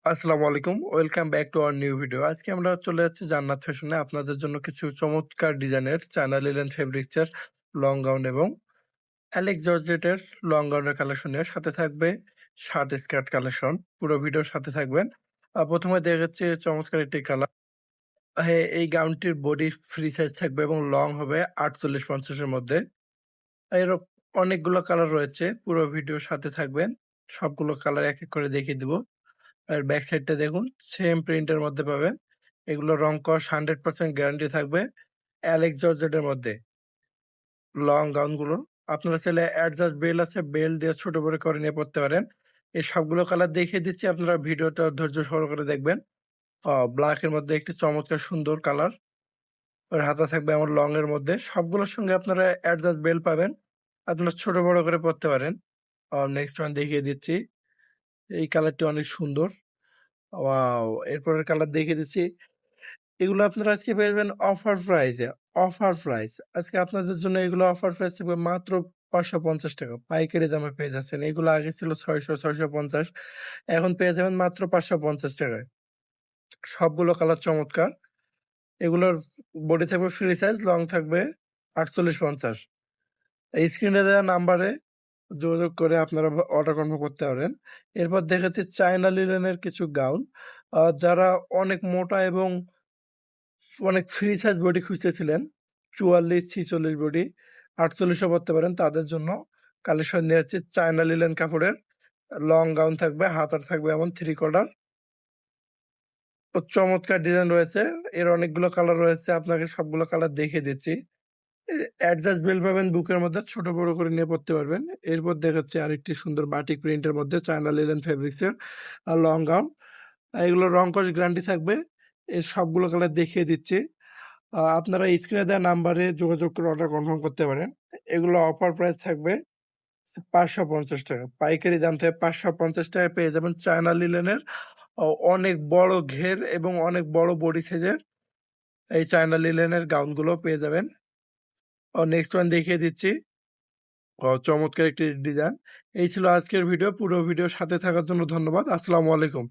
আসসালামু আলাইকুম। Welcome back to our new video. আজকে আমরা চলে যাচ্ছি জান্নাত ফ্যাশনে আপনাদের জন্য কিছু চমৎকার ডিজাইনের চায়না লিনেন ফেব্রিক্সের লং গাউন এবং অ্যালেক্স জর্জেটের লং গাউনের কালেকশন নিয়ে সাথে থাকবে শার্ট স্কার্ট কালেকশন। পুরো ভিডিওর সাথে থাকবেন। প্রথমে দেখাচ্ছি চমৎকার একটি কালার। হ্যাঁ, এই গাউনটির বডি ফ্রি সাইজ থাকবে এবং লং হবে ৪৮-৫০ এর মধ্যে। এর অনেকগুলো কালার রয়েছে। পুরো ভিডিওর সাথে থাকবেন। সবগুলো কালার এক, এক করে দেখিয়ে দিব। আর ব্যাক সাইডটা দেখুন সেম প্রিন্টের মধ্যে পাবেন। এগুলো রং কস 100% গ্যারান্টি থাকবে। অ্যালেক্স জর্জেটের মধ্যে লং গাউনগুলো আপনারা চাইলে অ্যাডজাস্ট বেল আছে, বেল দিয়ে ছোট বড় করে নিয়ে পড়তে পারেন। এই সবগুলো কালার দেখিয়ে দিচ্ছি, আপনারা ভিডিওটা ধৈর্য সহকারে দেখবেন। ব্ল্যাক এর মধ্যে একটি চমৎকার সুন্দর কালার। ওর হাতা থাকবে আমার লং এর মধ্যে। সবগুলোর সঙ্গে আপনারা অ্যাডজাস্ট বেল পাবেন। আপনারা ছোট বড় করে পড়তে পারেন। নেক্সট ওয়ান দেখিয়ে দিচ্ছি। এই কালারটি অনেক সুন্দর। ওয়াও! এরপরের কালার দেখিয়ে দিচ্ছি। এগুলো আপনারা আজকে পেয়ে যাবেন অফার প্রাইসে। Offer price. আজকে আপনাদের জন্য এগুলো অফার প্রাইস থাকবে মাত্র ৳৫৫০ পাইকারি দামে পেয়ে যাচ্ছেন। এগুলো আগে ছিল ৬০০-৬৫০, এখন পেয়ে যাবেন মাত্র ৳৫৫০ য়। সবগুলো কালার চমৎকার। এগুলোর বডি থাকবে ফ্রি সাইজ, লং থাকবে ৪৮-৫০। এই স্ক্রিনে দেওয়া নাম্বারে যোগাযোগ করে আপনারা অর্ডার কনফার্ম করতে পারেন। এরপর দেখাচ্ছি চায়না লিনেনের কিছু গাউন। যারা অনেক মোটা এবং অনেক ফ্রি সাইজ বডি খুঁজতেছিলেন, ৪৪-৪৬ বডি, ৪৮ ও পড়তে পারেন, তাদের জন্য কালেকশন নিয়ে যাচ্ছি চায়না লিনেন কাপড়ের লং গাউন থাকবে, হাতার থাকবে এমন 3/4। তো চমৎকার ডিজাইন রয়েছে। এর অনেকগুলো কালার রয়েছে, আপনাকে সবগুলো কালার দেখিয়ে দিচ্ছি। অ্যাডজাস্ট বেল্ট পাবেন বুকের মধ্যে, ছোট বড় করে নিয়ে পড়তে পারবেন। এরপর দেখাচ্ছি আরেকটি সুন্দর বাটিক প্রিন্টের মধ্যে চায়না লিনেন ফেব্রিক্সের লং গাউন। এগুলো রং কস গ্যারান্টি থাকবে। এর সবগুলো কালার দেখিয়ে দিচ্ছি। আপনারা স্ক্রিনে দেওয়া নাম্বারে যোগাযোগ করে অর্ডার কনফার্ম করতে পারেন। এগুলো অফার প্রাইস থাকবে ৳৫৫০। পাইকারি দাম থেকে ৳৫৫০ পেয়ে যাবেন চায়না লিনেনের অনেক বড় ঘের এবং অনেক বড় বডি সাইজের এই চায়না লিনেনের গাউনগুলো পেয়ে যাবেন। নেক্সট ওয়ান দেখিয়ে দিচ্ছি। চমৎকার একটি ডিজাইন। এই ছিল আজকের ভিডিও। পুরো ভিডিওর সাথে থাকার জন্য ধন্যবাদ। আসসালামু আলাইকুম।